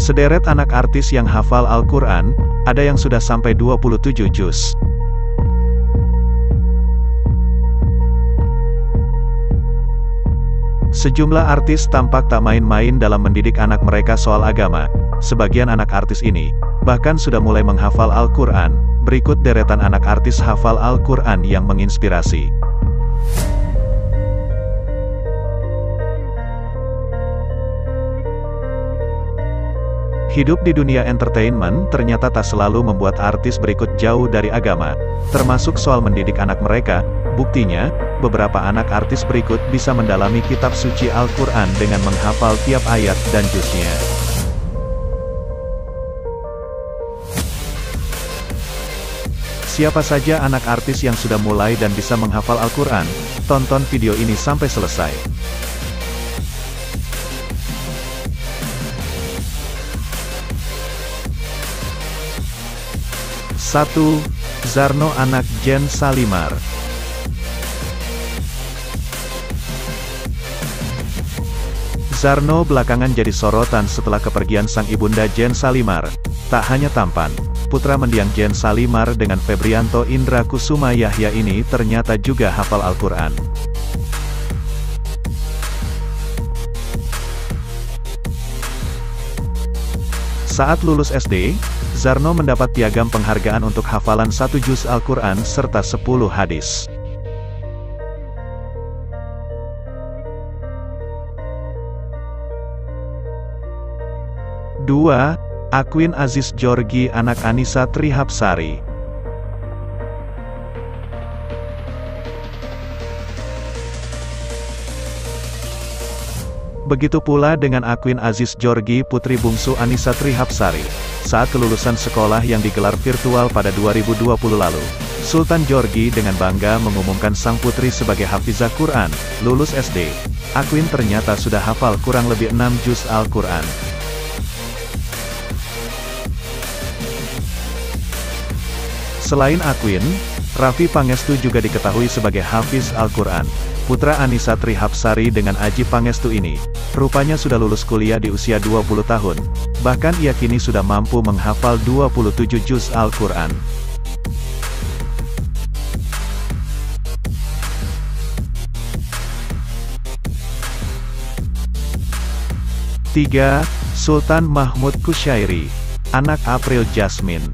Sederet anak artis yang hafal Al-Quran, ada yang sudah sampai 27 juz. Sejumlah artis tampak tak main-main dalam mendidik anak mereka soal agama. Sebagian anak artis ini, bahkan sudah mulai menghafal Al-Quran. Berikut deretan anak artis hafal Al-Quran yang menginspirasi. Hidup di dunia entertainment ternyata tak selalu membuat artis berikut jauh dari agama, termasuk soal mendidik anak mereka. Buktinya, beberapa anak artis berikut bisa mendalami kitab suci Al-Quran dengan menghafal tiap ayat dan juznya. Siapa saja anak artis yang sudah mulai dan bisa menghafal Al-Quran? Tonton video ini sampai selesai. 1. Zarno anak Jen Salimar. Zarno belakangan jadi sorotan setelah kepergian sang ibunda Jen Salimar. Tak hanya tampan, putra mendiang Jen Salimar dengan Febrianto Indra Kusuma Yahya ini ternyata juga hafal Al-Quran. Saat lulus SD, Zarno mendapat piagam penghargaan untuk hafalan 1 juz Al-Quran serta 10 hadis. Dua, Aquin Aziz Georgi anak Anissa Trihapsari. Begitu pula dengan Aquin Aziz Georgi putri bungsu Anissa Trihapsari. Saat kelulusan sekolah yang digelar virtual pada 2020 lalu, Sultan Georgi dengan bangga mengumumkan sang putri sebagai hafizah Quran. Lulus SD, Aquin ternyata sudah hafal kurang lebih 6 juz Al-Quran. Selain Aquin, Raffi Pangestu juga diketahui sebagai hafiz Al-Quran. Putra Anissa Trihapsari dengan Aji Pangestu ini, rupanya sudah lulus kuliah di usia 20 tahun. Bahkan ia kini sudah mampu menghafal 27 juz Al-Quran. Tiga, Sultan Mahmud Kusyairi, anak April Jasmine.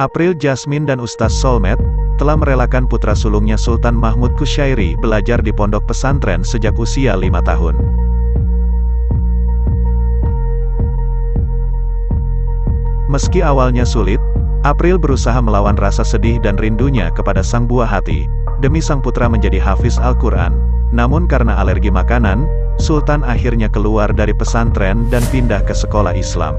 April Jasmine dan Ustaz Solmed telah merelakan putra sulungnya Sultan Mahmud Kusyairi belajar di pondok pesantren sejak usia 5 tahun. Meski awalnya sulit, April berusaha melawan rasa sedih dan rindunya kepada sang buah hati, demi sang putra menjadi hafiz Al-Quran. Namun karena alergi makanan, Sultan akhirnya keluar dari pesantren dan pindah ke sekolah Islam.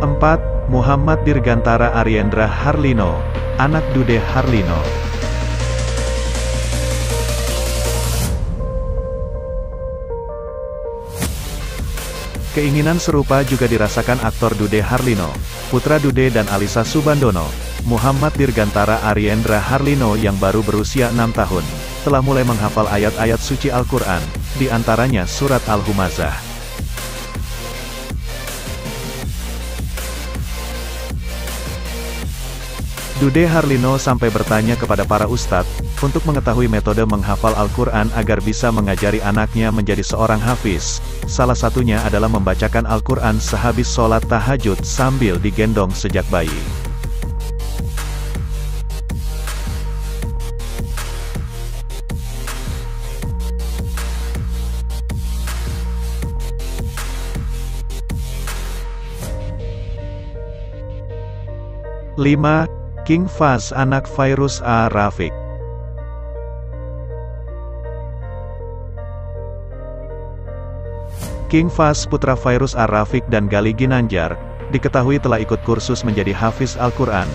Empat, Muhammad Dirgantara Aryendra Harlino, anak Dude Harlino. Keinginan serupa juga dirasakan aktor Dude Harlino, putra Dude dan Alisa Subandono. Muhammad Dirgantara Aryendra Harlino yang baru berusia 6 tahun, telah mulai menghafal ayat-ayat suci Al-Quran, di antaranya surat Al-Humazah. Dude Harlino sampai bertanya kepada para ustadz, untuk mengetahui metode menghafal Al-Quran agar bisa mengajari anaknya menjadi seorang hafiz. Salah satunya adalah membacakan Al-Quran sehabis sholat tahajud sambil digendong sejak bayi. Lima, King Faz anak Fairuz A-Rafiq. King Faz putra Fairuz A-Rafiq dan Gali Ginanjar, diketahui telah ikut kursus menjadi hafiz Al-Quran.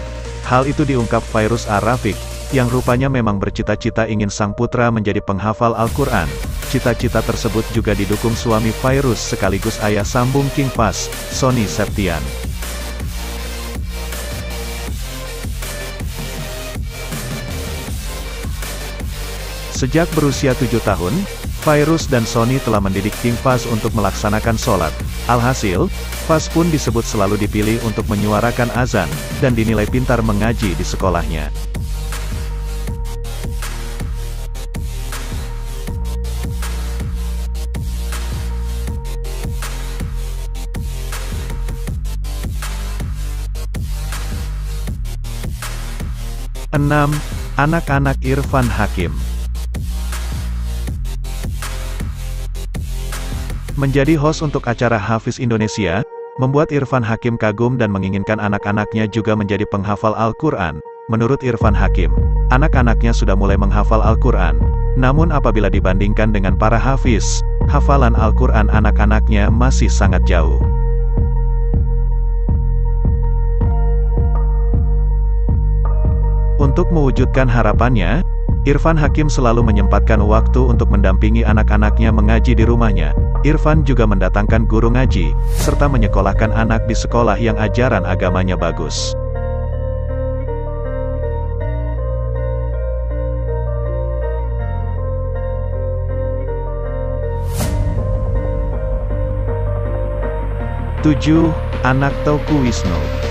Hal itu diungkap Fairuz A-Rafiq yang rupanya memang bercita-cita ingin sang putra menjadi penghafal Al-Quran. Cita-cita tersebut juga didukung suami Fairuz sekaligus ayah sambung King Fahd, Sony Septian. Sejak berusia 7 tahun, Fairuz dan Sony telah mendidik King Fahd untuk melaksanakan sholat. Alhasil, Fahd pun disebut selalu dipilih untuk menyuarakan azan, dan dinilai pintar mengaji di sekolahnya. Enam, anak-anak Irfan Hakim. Menjadi host untuk acara Hafiz Indonesia, membuat Irfan Hakim kagum dan menginginkan anak-anaknya juga menjadi penghafal Al-Quran. Menurut Irfan Hakim, anak-anaknya sudah mulai menghafal Al-Quran. Namun apabila dibandingkan dengan para hafiz, hafalan Al-Quran anak-anaknya masih sangat jauh. Untuk mewujudkan harapannya, Irfan Hakim selalu menyempatkan waktu untuk mendampingi anak-anaknya mengaji di rumahnya. Irfan juga mendatangkan guru ngaji, serta menyekolahkan anak di sekolah yang ajaran agamanya bagus. Tujuh, anak Teuku Wisnu.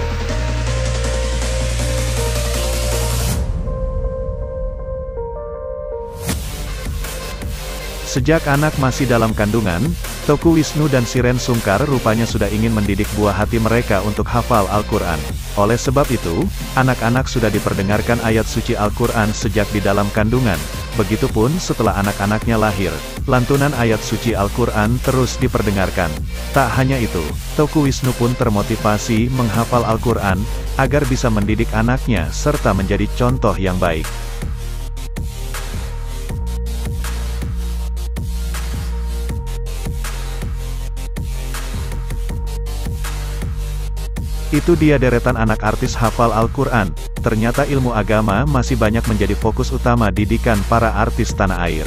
Sejak anak masih dalam kandungan, Teuku Wisnu dan Shireen Sungkar rupanya sudah ingin mendidik buah hati mereka untuk hafal Al-Quran. Oleh sebab itu, anak-anak sudah diperdengarkan ayat suci Al-Quran sejak di dalam kandungan. Begitupun setelah anak-anaknya lahir, lantunan ayat suci Al-Quran terus diperdengarkan. Tak hanya itu, Teuku Wisnu pun termotivasi menghafal Al-Quran, agar bisa mendidik anaknya serta menjadi contoh yang baik. Itu dia deretan anak artis hafal Al-Quran. Ternyata ilmu agama masih banyak menjadi fokus utama didikan para artis tanah air.